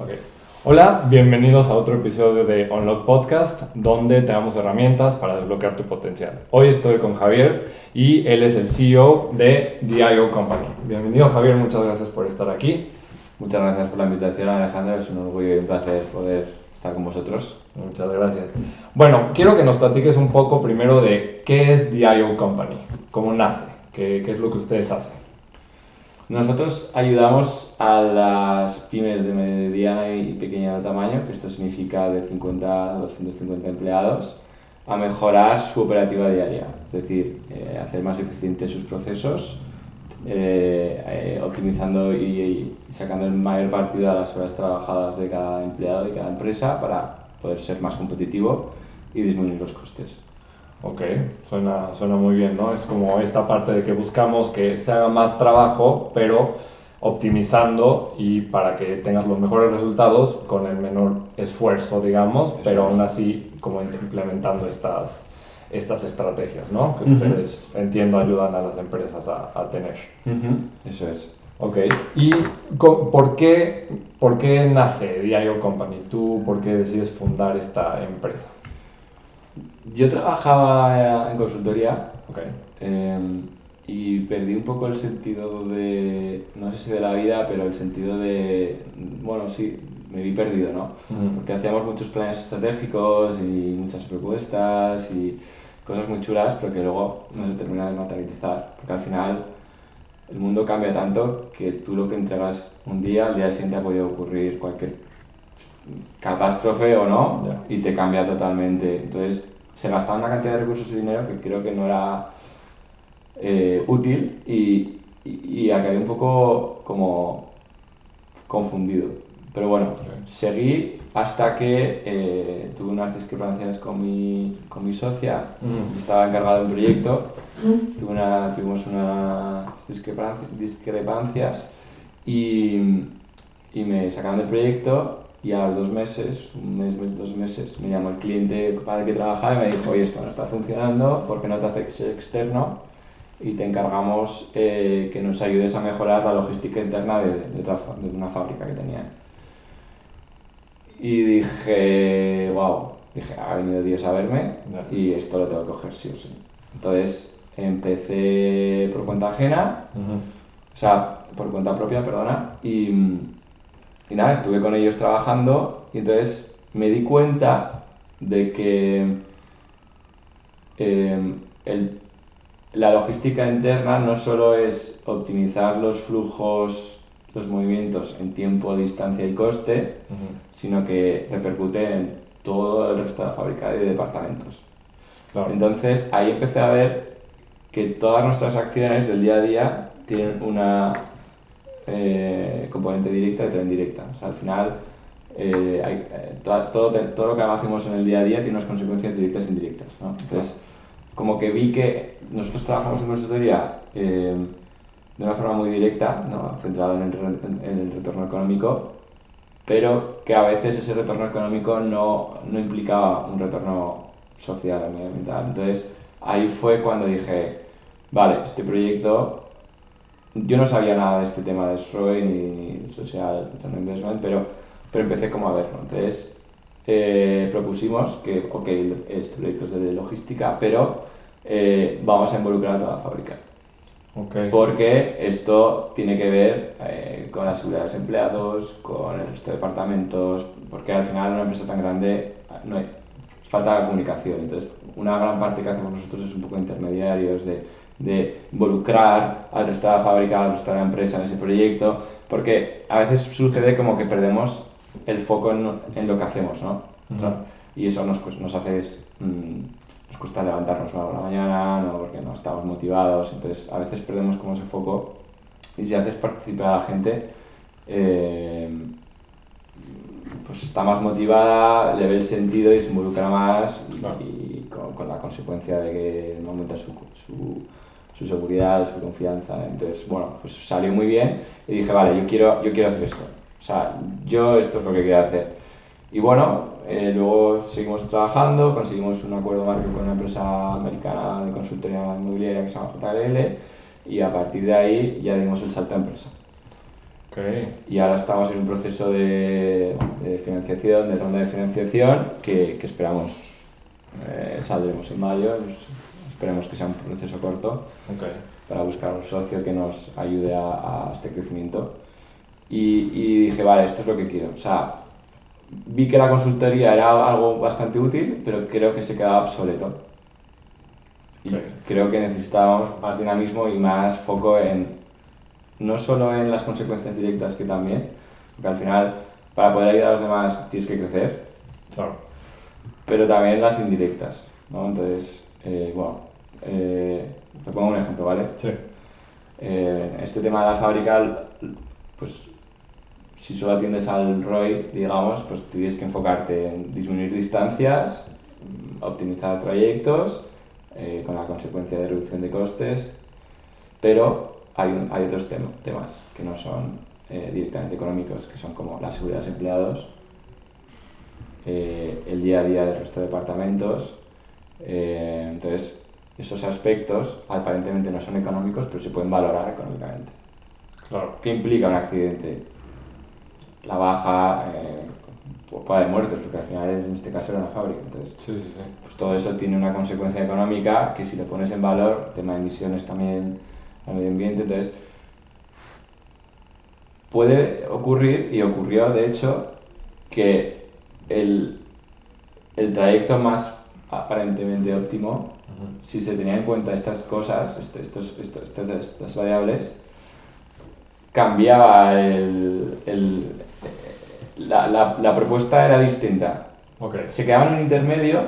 Ok. Hola, bienvenidos a otro episodio de Unlock Podcast, donde te damos herramientas para desbloquear tu potencial. Hoy estoy con Javier y él es el CEO de DIO Company. Bienvenido, Javier, muchas gracias por estar aquí. Muchas gracias por la invitación, Alejandro. Es un orgullo y un placer poder estar con vosotros. Muchas gracias. Bueno, quiero que nos platiques un poco primero de qué es DIO Company, cómo nace, qué es lo que ustedes hacen. Nosotros ayudamos a las pymes de mediana y pequeño tamaño, que esto significa de 50 a 250 empleados, a mejorar su operativa diaria, es decir, hacer más eficientes sus procesos, optimizando y sacando el mayor partido a las horas trabajadas de cada empleado y cada empresa para poder ser más competitivo y disminuir los costes. Ok, suena muy bien, ¿no? Es como esta parte de que buscamos que se haga más trabajo, pero optimizando y para que tengas los mejores resultados con el menor esfuerzo, digamos, pero aún así como implementando estas estrategias, ¿no? Que ustedes, entiendo, ayudan a las empresas a tener. Eso es. Ok, ¿y por qué nace DIO Company? ¿Tú por qué decides fundar esta empresa? Yo trabajaba en consultoría. Okay. Y perdí un poco el sentido de, no sé si de la vida, pero el sentido de, bueno, sí, me vi perdido, ¿no? Porque hacíamos muchos planes estratégicos y muchas propuestas y cosas muy chulas, pero que luego no se terminan de materializar, porque al final el mundo cambia tanto que tú lo que entregas un día, al día siguiente ha podido ocurrir cualquier catástrofe o no, y te cambia totalmente. Entonces se gastaba una cantidad de recursos y dinero que creo que no era útil y acabé un poco como confundido. Pero bueno, seguí hasta que tuve unas discrepancias con mi socia. Estaba encargado de un proyecto, tuvimos unas discrepancias y me sacaron del proyecto. Y a los 2 meses, un mes, 2 meses, me llamó el cliente para el que trabajaba y me dijo: oye, esto no está funcionando, ¿por qué no te haces externo y te encargamos que nos ayudes a mejorar la logística interna de una fábrica que tenía? Y dije, wow, ha venido Dios a verme y esto lo tengo que coger sí o sí. Entonces empecé por cuenta ajena, o sea, por cuenta propia, perdona, y nada, estuve con ellos trabajando y entonces me di cuenta de que la logística interna no solo es optimizar los flujos, los movimientos en tiempo, distancia y coste, sino que repercute en todo el resto de la fábrica y de departamentos. Claro. Entonces ahí empecé a ver que todas nuestras acciones del día a día tienen una componente directa y otra indirecta. O sea, al final todo lo que hacemos en el día a día tiene unas consecuencias directas e indirectas, ¿no? Entonces, como que vi que nosotros trabajamos en consultoría de una forma muy directa, ¿no? Centrado en el retorno económico, pero que a veces ese retorno económico no implicaba un retorno social o medioambiental. Entonces ahí fue cuando dije, vale, este proyecto, yo no sabía nada de este tema de SROI ni Social Return on Investment, pero empecé como a verlo. Entonces propusimos que, ok, este proyecto es de logística, pero vamos a involucrar a toda la fábrica. Okay. Porque esto tiene que ver con la seguridad de los empleados, con el resto de departamentos, porque al final en una empresa tan grande no hay, falta la comunicación. Entonces, una gran parte que hacemos nosotros es un poco intermediarios de involucrar al resto de la fábrica, al resto de la empresa en ese proyecto, porque a veces sucede como que perdemos el foco en lo que hacemos, ¿no? Y eso nos hace... nos cuesta levantarnos por la mañana, no, porque no estamos motivados, entonces a veces perdemos como ese foco. Y si haces participar a la gente, pues está más motivada, le ve el sentido y se involucra más, y con la consecuencia de que aumenta su seguridad, su confianza. Entonces, bueno, pues salió muy bien y dije, vale, yo quiero hacer esto. O sea, esto es lo que quiero hacer. Y bueno, luego seguimos trabajando, conseguimos un acuerdo marco con una empresa americana de consultoría inmobiliaria que se llama JLL, y a partir de ahí ya dimos el salto a empresa. Okay. Y ahora estamos en un proceso de financiación, de ronda de financiación, que esperamos saldremos en mayo. Esperemos que sea un proceso corto, Okay. para buscar un socio que nos ayude a este crecimiento. Y dije, vale, esto es lo que quiero. O sea, vi que la consultoría era algo bastante útil, pero creo que se quedaba obsoleto. Y Okay. creo que necesitábamos más dinamismo y más foco no solo en las consecuencias directas, que también, porque al final, para poder ayudar a los demás tienes que crecer, Claro. pero también en las indirectas, ¿no? Entonces, te pongo un ejemplo, ¿vale? Sí. Este tema de la fábrica, pues si solo atiendes al ROI, digamos, pues tienes que enfocarte en disminuir distancias, optimizar trayectos, con la consecuencia de reducción de costes, pero hay otros temas que no son directamente económicos, que son como la seguridad de los empleados, el día a día del resto de departamentos. Entonces, esos aspectos aparentemente no son económicos, pero se pueden valorar económicamente. Claro. ¿Qué implica un accidente? La baja, puede haber muertos, porque al final en este caso era una fábrica. Entonces, Sí. pues todo eso tiene una consecuencia económica que, si lo pones en valor, tema de emisiones también al medio ambiente, entonces puede ocurrir, y ocurrió de hecho, que el trayecto más aparentemente óptimo, si se tenía en cuenta estas cosas, estas variables, cambiaba la propuesta era distinta. Okay. Se quedaba en un intermedio,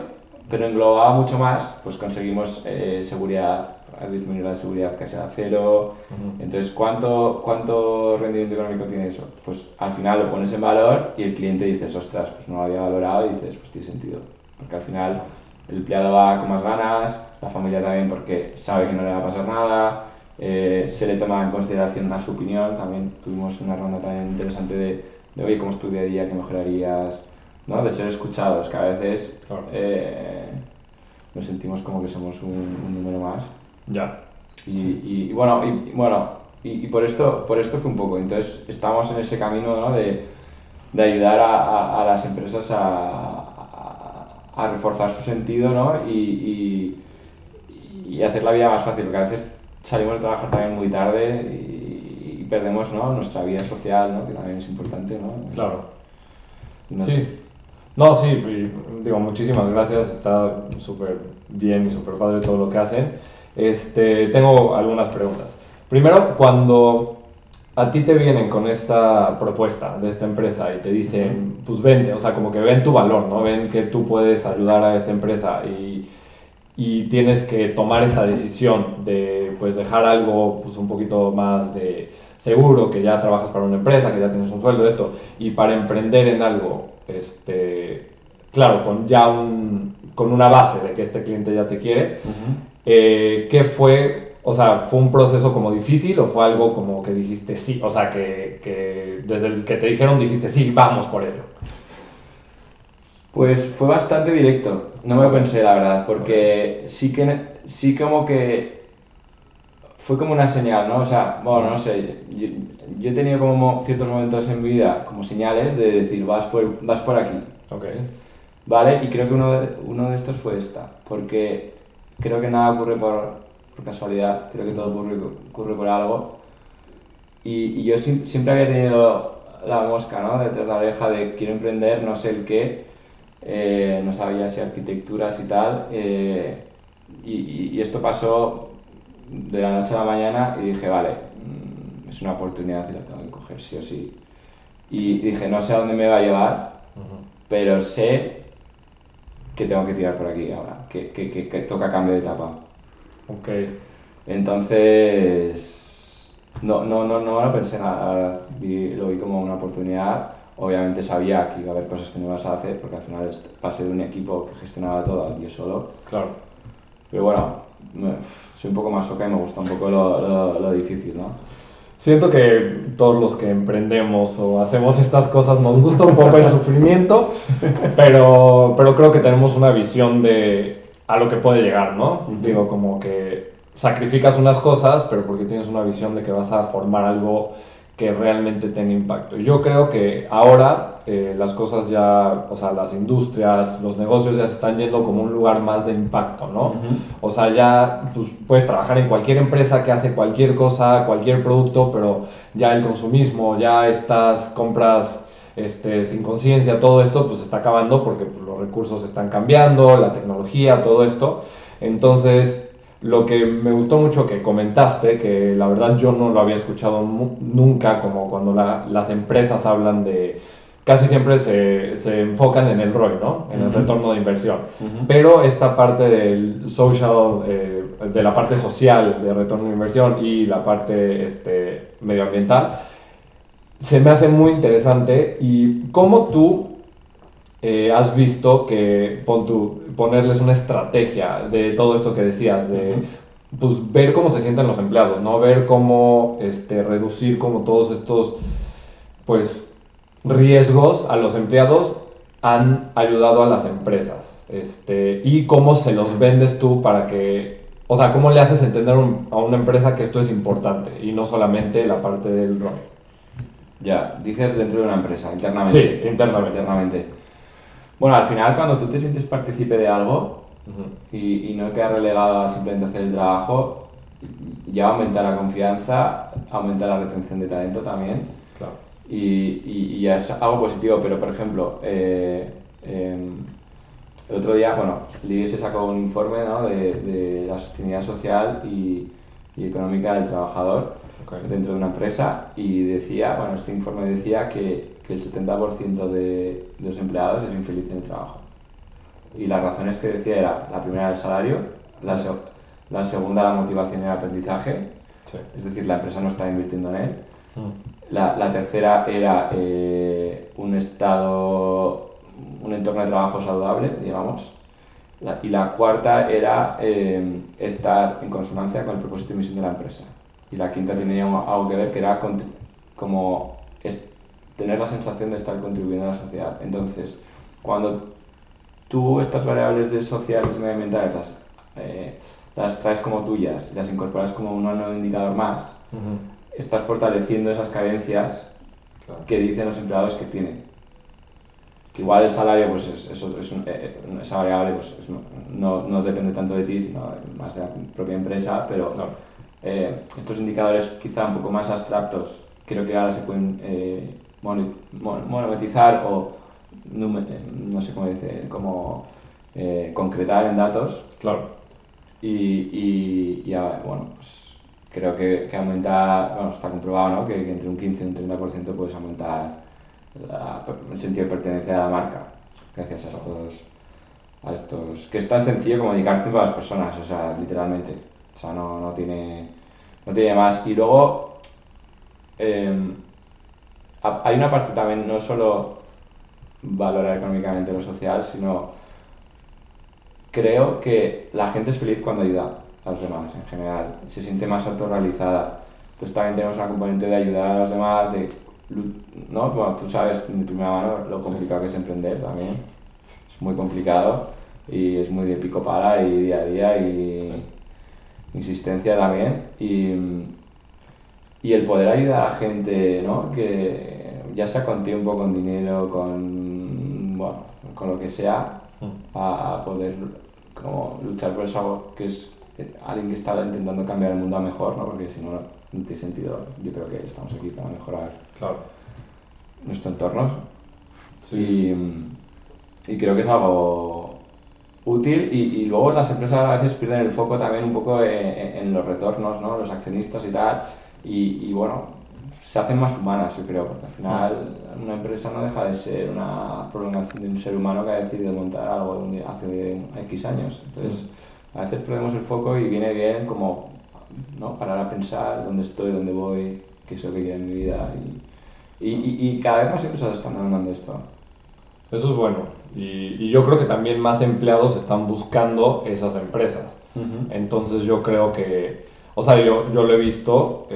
pero englobaba mucho más. Pues conseguimos seguridad, disminuir la seguridad casi a cero. Entonces, ¿cuánto rendimiento económico tiene eso? Pues al final lo pones en valor y el cliente dices, ostras, pues no lo había valorado, y dices, pues tiene sentido. Porque al final el empleado va con más ganas, la familia también, porque sabe que no le va a pasar nada. Se le toma en consideración más su opinión. También tuvimos una ronda también interesante de oye, ¿cómo es tu día a día? ¿Qué mejorarías? ¿No? De ser escuchados, que a veces Claro. nos sentimos como que somos un número más. Ya. Y por esto fue un poco. Entonces estamos en ese camino, ¿no? de ayudar a las empresas a reforzar su sentido, ¿no? y hacer la vida más fácil, porque a veces salimos de trabajar también muy tarde y perdemos, ¿no? Nuestra vida social, ¿no? Que también es importante, ¿no? Claro. No. Sí. No, sí, digo, muchísimas gracias, está súper bien y súper padre todo lo que hacen. Tengo algunas preguntas. Primero, cuando a ti te vienen con esta propuesta de esta empresa y te dicen, pues vente, o sea, como que ven tu valor, ¿no? Ven que tú puedes ayudar a esta empresa y tienes que tomar esa decisión de, pues, dejar algo, pues, un poquito más de seguro, que ya trabajas para una empresa, que ya tienes un sueldo, esto, y para emprender en algo, claro, con una base de que este cliente ya te quiere. ¿Qué fue? O sea, ¿fue un proceso como difícil o fue algo como que dijiste sí? O sea, que desde el que te dijeron dijiste sí, vamos por ello. Pues fue bastante directo, no me lo pensé, la verdad, porque sí como que fue como una señal, ¿no? O sea, bueno, no sé, yo he tenido como ciertos momentos en mi vida como señales de decir, vas por aquí. Ok. ¿Vale? Y creo que uno de estos fue esta, porque creo que nada ocurre por casualidad, creo que todo ocurre por algo. Y yo siempre había tenido la mosca, ¿no? Detrás de la oreja de quiero emprender, no sé el qué, no sabía si arquitecturas y tal. Y esto pasó de la noche a la mañana y dije, vale, es una oportunidad y la tengo que coger sí o sí. Y dije, no sé a dónde me va a llevar, pero sé que tengo que tirar por aquí ahora, que toca cambio de etapa. Ok. Entonces, no lo pensé nada, lo vi como una oportunidad. Obviamente sabía que iba a haber cosas que no ibas a hacer, porque al final pasé de un equipo que gestionaba todo yo solo. Claro. Pero bueno, soy un poco masoca y me gusta un poco lo difícil, ¿no? Siento que todos los que emprendemos o hacemos estas cosas nos gusta un poco el sufrimiento, pero creo que tenemos una visión de a lo que puede llegar, ¿no? Digo, como que sacrificas unas cosas, pero porque tienes una visión de que vas a formar algo que realmente tenga impacto. Y yo creo que ahora las cosas ya, o sea, las industrias, los negocios ya se están yendo como un lugar más de impacto, ¿no? O sea, ya pues, puedes trabajar en cualquier empresa que hace cualquier cosa, cualquier producto, pero ya el consumismo, ya estas compras sin conciencia, todo esto pues está acabando porque pues, los recursos están cambiando, la tecnología, todo esto. Entonces, lo que me gustó mucho que comentaste, que la verdad yo no lo había escuchado nunca, como cuando las empresas hablan de, casi siempre se enfocan en el ROI, ¿no? En el retorno de inversión. Pero esta parte del social, de la parte social de retorno de inversión y la parte medioambiental, se me hace muy interesante. Y cómo tú has visto que ponerles una estrategia de todo esto que decías, de pues, ver cómo se sienten los empleados, ¿no? Ver cómo reducir como todos estos pues riesgos a los empleados han ayudado a las empresas, y cómo se los vendes tú para que, o sea, cómo le haces entender a una empresa que esto es importante y no solamente la parte del ROI. Ya, dices dentro de una empresa, internamente. Sí, internamente. Bueno, al final cuando tú te sientes partícipe de algo y no quedas relegado a simplemente hacer el trabajo, ya aumenta la confianza, aumenta la retención de talento también. Claro. Y ya es algo positivo, pero por ejemplo, el otro día, bueno, el se sacó un informe, ¿no? de la sostenibilidad social y económica del trabajador dentro de una empresa y decía, bueno, este informe decía que el 70% de los empleados es infeliz en el trabajo. Y las razones que decía era, la primera el salario, la segunda la motivación y el aprendizaje, es decir, la empresa no está invirtiendo en él. La tercera era un entorno de trabajo saludable, digamos. Y la cuarta era estar en consonancia con el propósito y misión de la empresa. Y la quinta tenía algo que ver, que era como tener la sensación de estar contribuyendo a la sociedad. Entonces, cuando tú estas variables de sociales y medioambientales las traes como tuyas, las incorporas como un nuevo indicador más, estás fortaleciendo esas carencias que dicen los empleados que tienen. Que igual el salario, pues esa variable pues, no depende tanto de ti, sino más de la propia empresa, pero estos indicadores quizá un poco más abstractos, creo que ahora se pueden monetizar o no sé cómo decir, como concretar en datos. Claro. Y bueno, pues creo que aumenta, bueno, está comprobado, ¿no? que entre un 15 y un 30% puedes aumentar el sentido de pertenencia de la marca gracias a estos que es tan sencillo como dedicarte a las personas, o sea, literalmente, o sea, no tiene más. Y luego hay una parte también, no solo valorar económicamente lo social, sino creo que la gente es feliz cuando ayuda a los demás en general, se siente más autorrealizada. Entonces también tenemos una componente de ayudar a los demás, ¿no? Bueno, tú sabes de primera mano lo complicado que es emprender también, es muy complicado y es muy de pico pala y día a día y insistencia también y el poder ayudar a la gente, ¿no? Que ya sea con tiempo, con dinero, con lo que sea, a poder como luchar por eso, que es alguien que está intentando cambiar el mundo a mejor, ¿no? Porque si no, no tiene sentido. Yo creo que estamos aquí para mejorar nuestro entorno. Sí. Y creo que es algo útil y luego las empresas a veces pierden el foco también un poco en los retornos, ¿no? Los accionistas y tal, y bueno, se hacen más humanas, yo creo, porque al final una empresa no deja de ser una prolongación de un ser humano que ha decidido montar algo hace X años. Entonces, a veces perdemos el foco y viene bien como, ¿no? Parar a pensar dónde estoy, dónde voy, qué es lo que quiero en mi vida. Y cada vez más empresas están demandando esto. Eso es bueno. Y yo creo que también más empleados están buscando esas empresas. Entonces yo creo que, o sea, yo lo he visto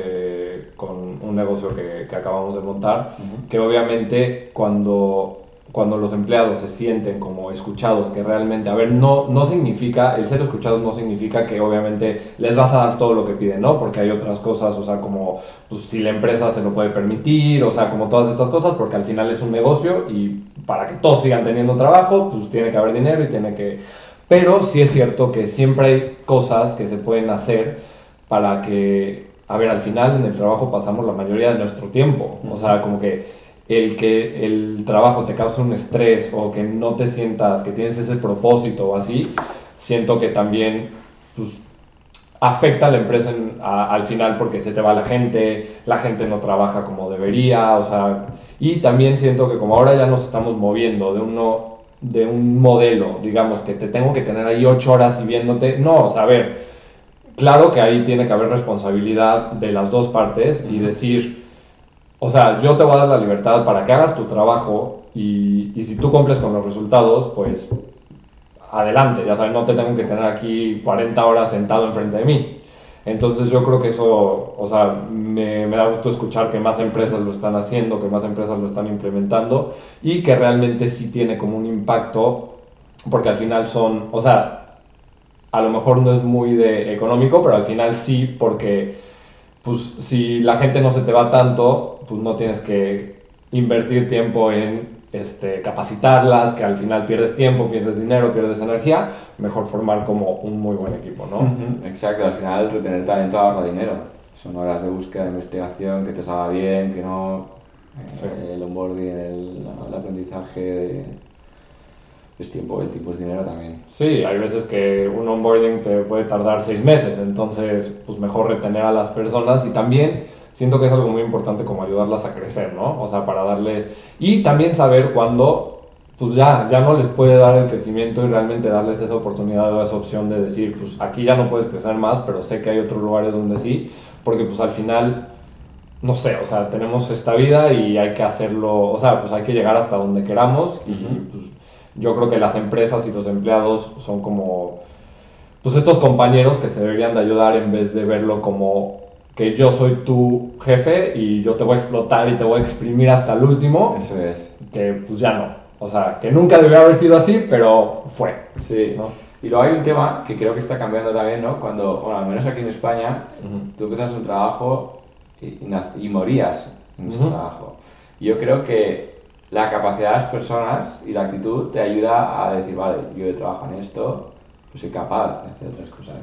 con un negocio que acabamos de montar, que obviamente cuando cuando los empleados se sienten como escuchados, que realmente, a ver, no significa, el ser escuchados no significa que obviamente les vas a dar todo lo que piden, ¿no? Porque hay otras cosas, o sea, como pues, si la empresa se lo puede permitir, o sea, como todas estas cosas, porque al final es un negocio y para que todos sigan teniendo trabajo, pues tiene que haber dinero y tiene que... Pero sí es cierto que siempre hay cosas que se pueden hacer para que, a ver, al final en el trabajo pasamos la mayoría de nuestro tiempo, o sea, como que el trabajo te causa un estrés o que no te sientas que tienes ese propósito o así, siento que también pues, afecta a la empresa al final porque se te va la gente no trabaja como debería, o sea, y también siento que como ahora ya nos estamos moviendo de un modelo, digamos, que te tengo que tener ahí 8 horas y viéndote, no, o sea, a ver, claro que ahí tiene que haber responsabilidad de las dos partes y decir, o sea, yo te voy a dar la libertad para que hagas tu trabajo y si tú cumples con los resultados, pues adelante, ya sabes, no te tengo que tener aquí 40 horas sentado enfrente de mí. Entonces yo creo que eso, o sea, me da gusto escuchar que más empresas lo están haciendo, que más empresas lo están implementando y que realmente sí tiene como un impacto, porque al final son, o sea, a lo mejor no es muy de económico, pero al final sí, porque pues si la gente no se te va tanto, pues no tienes que invertir tiempo en capacitarlas, que al final pierdes tiempo, pierdes dinero, pierdes energía, mejor formar como un muy buen equipo, ¿no? Exacto, al final retener talento ahorra dinero. Son horas de búsqueda, de investigación, que te salga bien, que no... Sí. El onboarding, el aprendizaje, el tiempo es dinero también. Sí, hay veces que un onboarding te puede tardar 6 meses, entonces pues mejor retener a las personas y también siento que es algo muy importante como ayudarlas a crecer, ¿no? O sea, para darles... Y también saber cuándo pues ya no les puede dar el crecimiento y realmente darles esa oportunidad o esa opción de decir, pues aquí ya no puedes crecer más, pero sé que hay otros lugares donde sí, porque pues al final, no sé, o sea, tenemos esta vida y hay que hacerlo, o sea, pues hay que llegar hasta donde queramos y pues yo creo que las empresas y los empleados son como, pues estos compañeros que se deberían de ayudar en vez de verlo como que yo soy tu jefe y yo te voy a explotar y te voy a exprimir hasta el último. Eso es. Que pues ya no. O sea, que nunca debió haber sido así, pero fue. Sí. ¿No? Y luego hay un tema que creo que está cambiando también, ¿no? Cuando, bueno, al menos aquí en España, tú empiezas un trabajo y morías en ese trabajo. Y yo creo que la capacidad de las personas y la actitud te ayuda a decir, vale, yo he trabajado en esto, pues soy capaz de hacer otras cosas.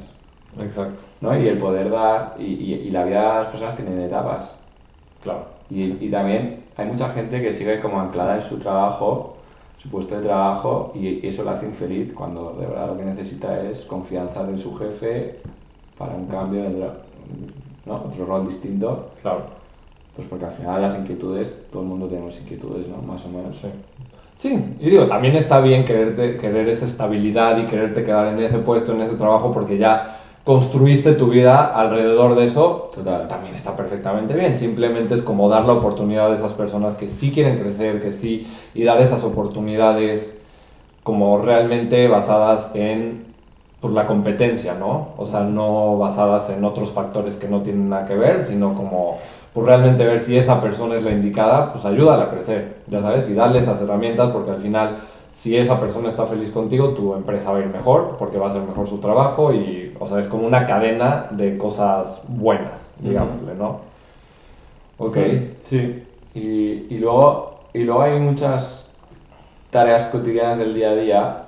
Exacto. ¿No? Y el poder dar, y la vida de las personas tienen etapas. Claro. Y también hay mucha gente que sigue como anclada en su trabajo, su puesto de trabajo, y eso la hace infeliz cuando de verdad lo que necesita es confianza de su jefe para un cambio, ¿no? Otro rol distinto. Claro. Pues porque al final las inquietudes, todo el mundo tenemos inquietudes, ¿no? Más o menos. Sí. Sí, y digo, también está bien querer esa estabilidad y quererte quedar en ese puesto, en ese trabajo, porque ya construiste tu vida alrededor de eso. Total. También está perfectamente bien. Simplemente es como dar la oportunidad a esas personas que sí quieren crecer, que sí, y dar esas oportunidades como realmente basadas en pues, la competencia, ¿no? O sea, no basadas en otros factores que no tienen nada que ver, sino como pues realmente ver si esa persona es la indicada, pues ayúdala a crecer, ya sabes, y darle esas herramientas porque al final si esa persona está feliz contigo, tu empresa va a ir mejor porque va a hacer mejor su trabajo y, o sea, es como una cadena de cosas buenas, digámosle, ¿no? Ok. Sí. Y luego hay muchas tareas cotidianas del día a día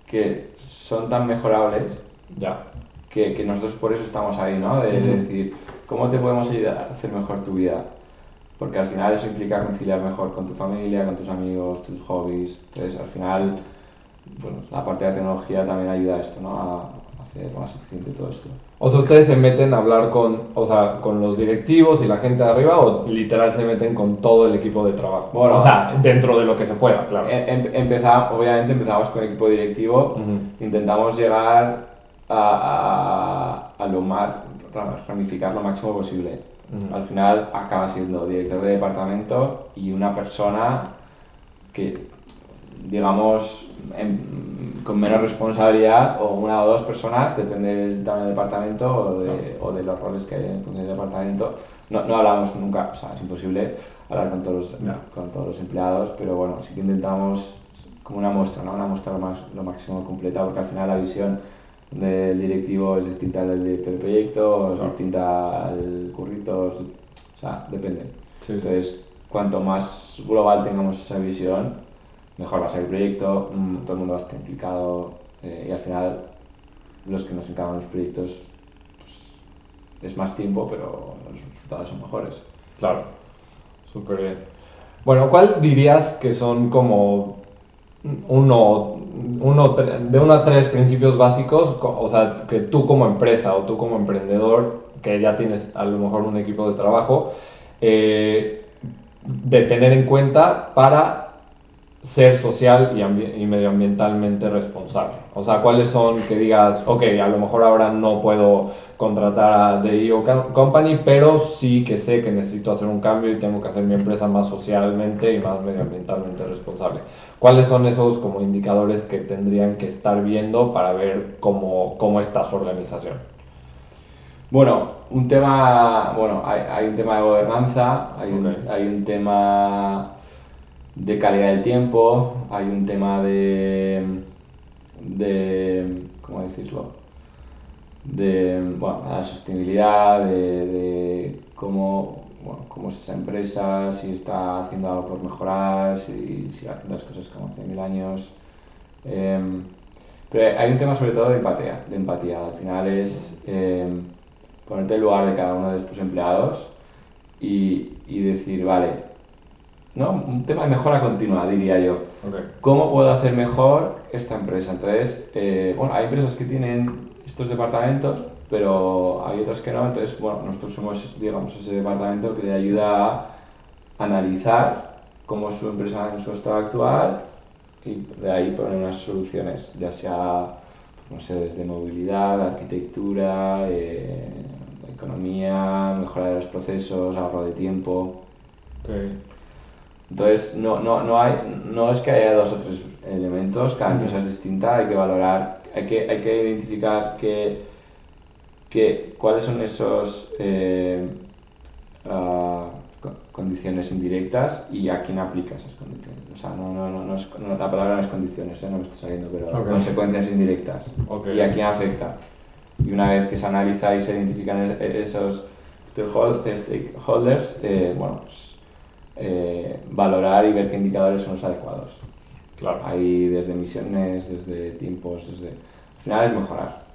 que son tan mejorables Ya. que nosotros por eso estamos ahí, ¿no? De decir, ¿cómo te podemos ayudar a hacer mejor tu vida? Porque al final eso implica conciliar mejor con tu familia, con tus amigos, tus hobbies. Entonces, al final, bueno, la parte de la tecnología también ayuda a esto, ¿no? A hacer más eficiente todo esto. O sea, ¿ustedes se meten a hablar o sea, con los directivos y la gente de arriba o literal se meten con todo el equipo de trabajo? Bueno, o sea, dentro de lo que se pueda, claro. Obviamente empezamos con el equipo directivo, intentamos llegar a lo más, ramificar lo máximo posible. Al final acaba siendo director de departamento y una persona que no hablamos nunca, o sea, es imposible hablar con todos los empleados, pero bueno, sí que intentamos como una muestra, ¿no? Una muestra lo máximo completa, porque al final la visión del directivo es distinta al del director de proyecto, es distinta al currito, o sea, depende. Sí. Entonces, cuanto más global tengamos esa visión, mejor va a ser el proyecto, todo el mundo va a estar implicado y al final los que nos encargan los proyectos pues, es más tiempo, pero los resultados son mejores. Claro, súper bien. Bueno, ¿cuál dirías que son como de 1 a 3 principios básicos, o sea, que tú como empresa o tú como emprendedor, que ya tienes a lo mejor un equipo de trabajo, de tener en cuenta para ser social y medioambientalmente responsable? O sea, ¿cuáles son que digas, ok, a lo mejor ahora no puedo contratar a The IO Company, pero sí que sé que necesito hacer un cambio y tengo que hacer mi empresa más socialmente y más medioambientalmente responsable? ¿Cuáles son esos como indicadores que tendrían que estar viendo para ver cómo está su organización? Bueno, hay un tema de gobernanza, hay un tema de calidad del tiempo, hay un tema de ¿cómo decirlo? La sostenibilidad, de cómo es esa empresa, si está haciendo algo por mejorar, si va haciendo las cosas como hace 1000 años. Pero hay un tema sobre todo de empatía. Al final es ponerte en lugar de cada uno de estos empleados y decir, vale, ¿no? Un tema de mejora continua, diría yo. ¿Cómo puedo hacer mejor esta empresa? Entonces, hay empresas que tienen estos departamentos, pero hay otras que no. Entonces, nosotros somos, digamos, ese departamento que le ayuda a analizar cómo es su empresa en su estado actual y de ahí poner unas soluciones, ya sea, no sé, desde movilidad, arquitectura, economía, mejora de los procesos, ahorro de tiempo. Entonces, no es que haya 2 o 3 elementos, cada empresa es distinta, hay que valorar, hay que identificar cuáles son esos condiciones indirectas y a quién aplica esas condiciones. O sea, la palabra no es condiciones, no me está saliendo, pero consecuencias indirectas y a quién afecta. Y una vez que se analiza y se identifican esos stakeholders, valorar y ver qué indicadores son los adecuados. Claro. Hay desde emisiones, desde tiempos, al final es mejorar.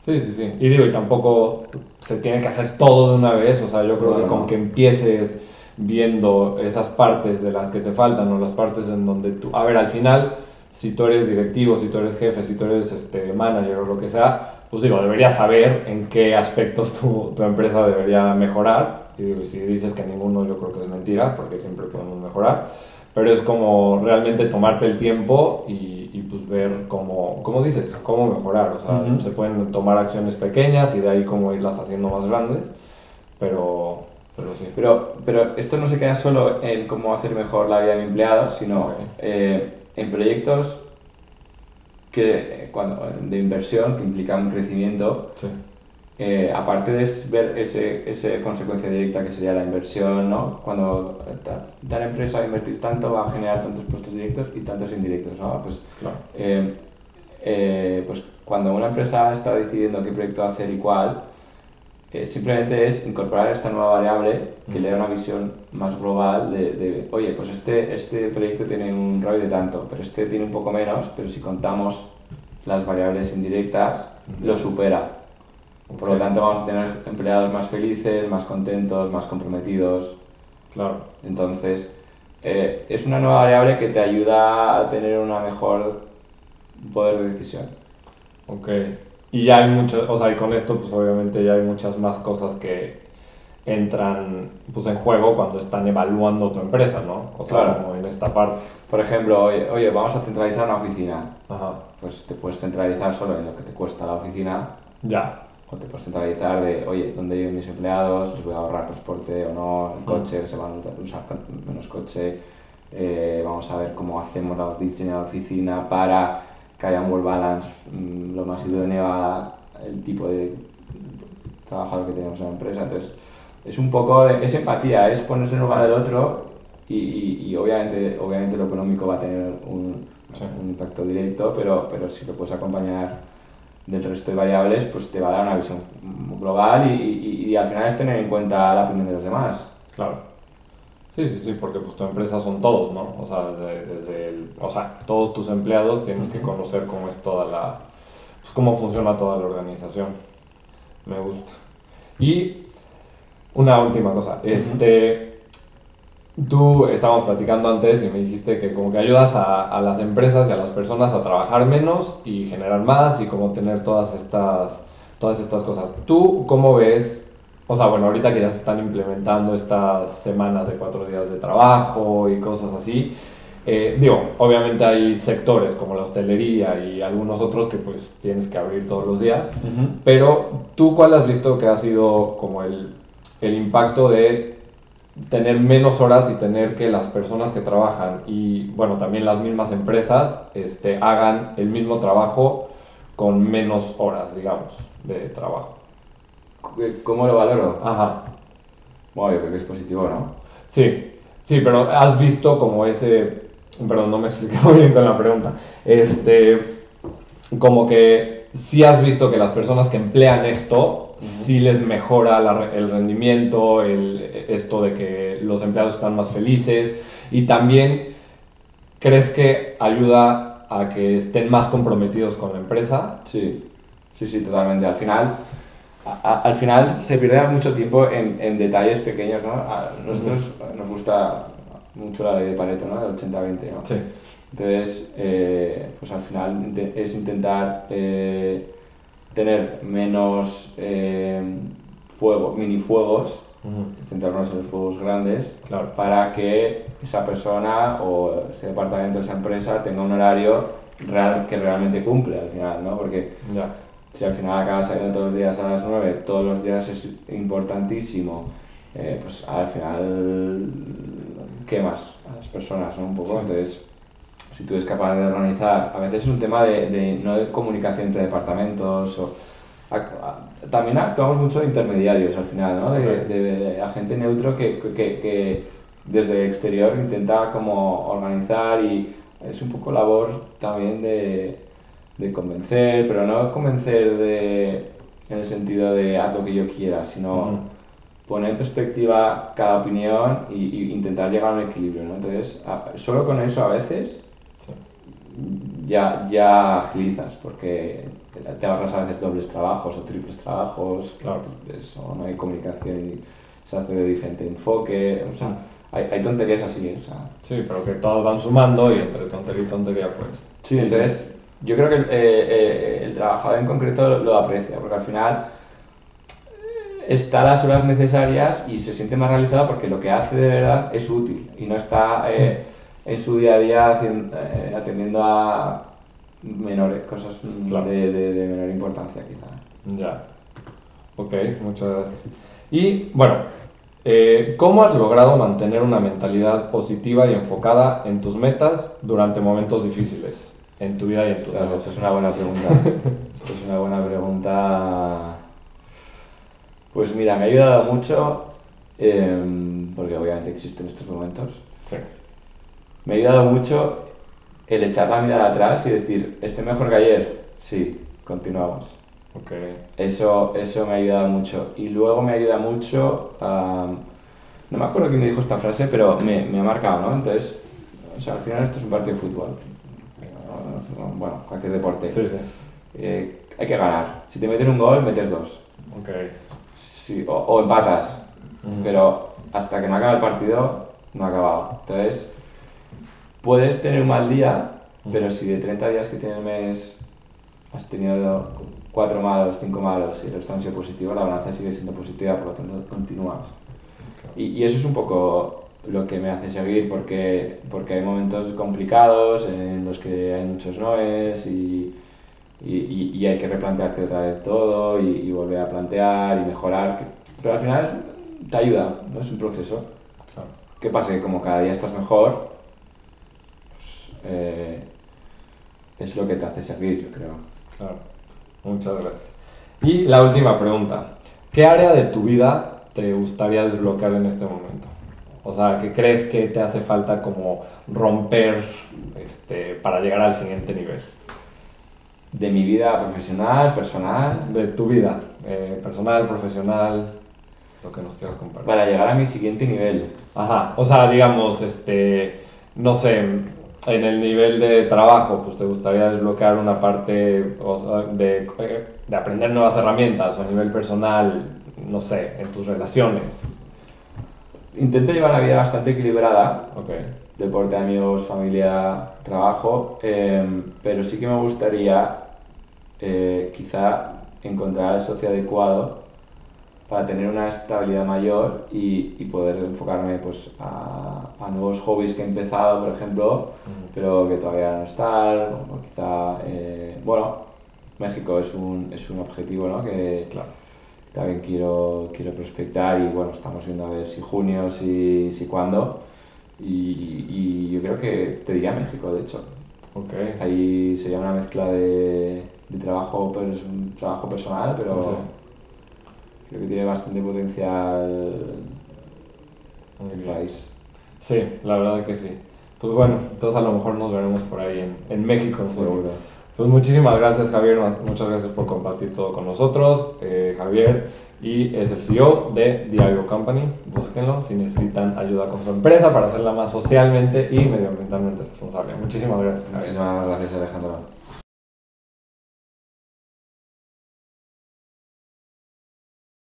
Sí. Y tampoco se tiene que hacer todo de una vez, o sea, yo creo que con que empieces viendo esas partes de las que te faltan o las partes en donde tú... A ver, al final, si tú eres directivo, si tú eres jefe, si tú eres manager o lo que sea, pues deberías saber en qué aspectos tu empresa debería mejorar. Y si dices que ninguno, yo creo que es mentira, porque siempre podemos mejorar. Pero es como realmente tomarte el tiempo y pues ver cómo dices, cómo mejorar. O sea, se pueden tomar acciones pequeñas y de ahí cómo irlas haciendo más grandes, pero sí. Pero esto no se queda solo en cómo hacer mejor la vida de mi empleado, sino en proyectos de inversión que implican un crecimiento. Sí. Aparte de ver esa consecuencia directa que sería la inversión, ¿no? Cuando tal empresa va a invertir tanto, va a generar tantos puestos directos y tantos indirectos, ¿no? Pues, claro. Pues cuando una empresa está decidiendo qué proyecto hacer y cuál, simplemente es incorporar esta nueva variable que le da una visión más global oye, pues este proyecto tiene un ROI de tanto, pero este tiene un poco menos, pero si contamos las variables indirectas, lo supera. Por lo tanto, vamos a tener empleados más felices, más contentos, más comprometidos. Claro. Entonces, es una nueva variable que te ayuda a tener una mejor poder de decisión. Y ya hay muchas, o sea, y con esto, pues obviamente ya hay muchas más cosas que entran pues en juego cuando están evaluando tu empresa, ¿no? O sea, como en esta parte. Por ejemplo, oye, vamos a centralizar una oficina. Ajá. Pues te puedes centralizar solo en lo que te cuesta la oficina. Ya. O te puedes centralizar oye, ¿dónde viven mis empleados? ¿Les voy a ahorrar transporte o no? ¿El coche? ¿Se van a usar menos coche? vamos a ver cómo hacemos la diseño de la oficina para que haya un work balance lo más idóneo al tipo de trabajador que tenemos en la empresa. Entonces, es un poco, es empatía, es ponerse en lugar del otro y obviamente lo económico va a tener un impacto directo, pero si lo puedes acompañar del resto de variables, pues te va a dar una visión global y al final es tener en cuenta la opinión de los demás. Claro. Sí, sí, sí, porque pues tu empresa son todos, ¿no? O sea, o sea, todos tus empleados tienen que conocer cómo es pues cómo funciona toda la organización. Me gusta. Y una última cosa, tú estábamos platicando antes y me dijiste que como que ayudas a las empresas y a las personas a trabajar menos y generar más y como tener todas estas cosas. ¿Tú cómo ves? O sea, bueno, ahorita que ya se están implementando estas semanas de 4 días de trabajo y cosas así, digo, obviamente hay sectores como la hostelería y algunos otros que pues tienes que abrir todos los días, pero ¿tú cuál has visto que ha sido como el impacto de tener menos horas y tener que las personas que trabajan y bueno, también las mismas empresas hagan el mismo trabajo con menos horas, digamos, de trabajo? ¿Cómo lo valoro? Ajá. Bueno, yo creo que es positivo, ¿no? Sí, sí, pero has visto como perdón, no me expliqué muy bien con la pregunta, como que sí has visto que las personas que emplean esto, sí les mejora el rendimiento, esto de que los empleados están más felices y también crees que ayuda a que estén más comprometidos con la empresa. Sí, sí, sí, totalmente. Al final se pierde mucho tiempo en detalles pequeños, ¿no? A nosotros nos gusta mucho la ley de Pareto, ¿no? Del 80-20, ¿no? Sí. Entonces, pues al final es intentar tener menos minifuegos, centrarnos en los fuegos grandes, Claro. para que esa persona o ese departamento, esa empresa tenga un horario que realmente cumple al final, ¿no? Porque Ya. si al final acabas saliendo todos los días a las 9, todos los días es importantísimo, pues al final quemas a las personas, ¿no? Un poco. Sí. Entonces, si tú eres capaz de organizar, a veces es un tema no de comunicación entre departamentos, también actuamos mucho de intermediarios al final, ¿no? De agente neutro que desde el exterior intenta como organizar y es un poco labor también de convencer, pero no convencer en el sentido de haz lo que yo quiera, sino poner en perspectiva cada opinión y intentar llegar a un equilibrio, ¿no? Entonces, solo con eso a veces ya agilizas, porque te ahorras a veces dobles trabajos o triples trabajos, claro. O no hay comunicación y se hace de diferente enfoque, o sea, hay tonterías así, o sea. Sí, pero que todas van sumando y entre tontería y tontería pues. Sí, entonces yo creo que el trabajador en concreto lo aprecia, porque al final está las horas necesarias y se siente más realizado porque lo que hace de verdad es útil y no está en su día a día atendiendo a menores cosas claro. de menor importancia quizá. Ya. Ok, muchas gracias. Y bueno, ¿cómo has logrado mantener una mentalidad positiva y enfocada en tus metas durante momentos difíciles en tu vida y en tus negocios? Esto es una buena pregunta. Esto es una buena pregunta. Pues mira, me ha ayudado mucho, porque obviamente existen estos momentos. Sí. Me ha ayudado mucho el echar la mirada atrás y decir, ¿estoy mejor que ayer? Sí, continuamos. Okay. Eso me ha ayudado mucho. Y luego me ayuda mucho, no me acuerdo quién me dijo esta frase, pero me ha marcado, ¿no? Entonces, o sea, al final esto es un partido de fútbol. Bueno, cualquier deporte. Sí, sí. Hay que ganar. Si te meten un gol, metes dos. Okay. Sí, o empatas. Pero hasta que no acaba el partido, no ha acabado. Entonces, puedes tener un mal día, pero si de 30 días que tiene el mes has tenido 4 malos, 5 malos y el resto han sido positivos, la balanza sigue siendo positiva, por lo tanto continúas. Okay. Y eso es un poco lo que me hace seguir, porque hay momentos complicados en los que hay muchos noes y hay que replantearte otra vez todo y volver a plantear y mejorar. Pero al final te ayuda, ¿no? Es un proceso. Claro. ¿Qué pasa? Que como cada día estás mejor, es lo que te hace seguir, yo creo. Claro, muchas gracias. Y la última pregunta, ¿qué área de tu vida te gustaría desbloquear en este momento? O sea, ¿qué crees que te hace falta como romper para llegar al siguiente nivel? De mi vida profesional, personal. De tu vida, personal, profesional, lo que nos quieras compartir. Para llegar a mi siguiente nivel. Ajá, o sea, digamos, no sé, en el nivel de trabajo, pues te gustaría desbloquear una parte de aprender nuevas herramientas, o a nivel personal, no sé, en tus relaciones. Intento llevar una vida bastante equilibrada. Ok. Deporte, amigos, familia, trabajo, pero sí que me gustaría quizá encontrar el socio adecuado para tener una estabilidad mayor y poder enfocarme pues, a nuevos hobbies que he empezado, por ejemplo, pero que todavía no están, o quizá, bueno, México es un objetivo, ¿no? Que Claro. también quiero prospectar y bueno, estamos viendo a ver si junio, si cuándo. Y yo creo que te diría México, de hecho. Ok. Ahí sería una mezcla de trabajo, un trabajo personal, pero Sí. creo que tiene bastante potencial Muy el bien. país. Sí, la verdad que sí. Pues bueno, entonces a lo mejor nos veremos por ahí en México. Seguro. Pues muchísimas gracias, Javier. Muchas gracias por compartir todo con nosotros. Javier y es el CEO de Diario Company. Búsquenlo si necesitan ayuda con su empresa para hacerla más socialmente y medioambientalmente responsable. Muchísimas gracias, Javier. Muchísimas gracias, Alejandro.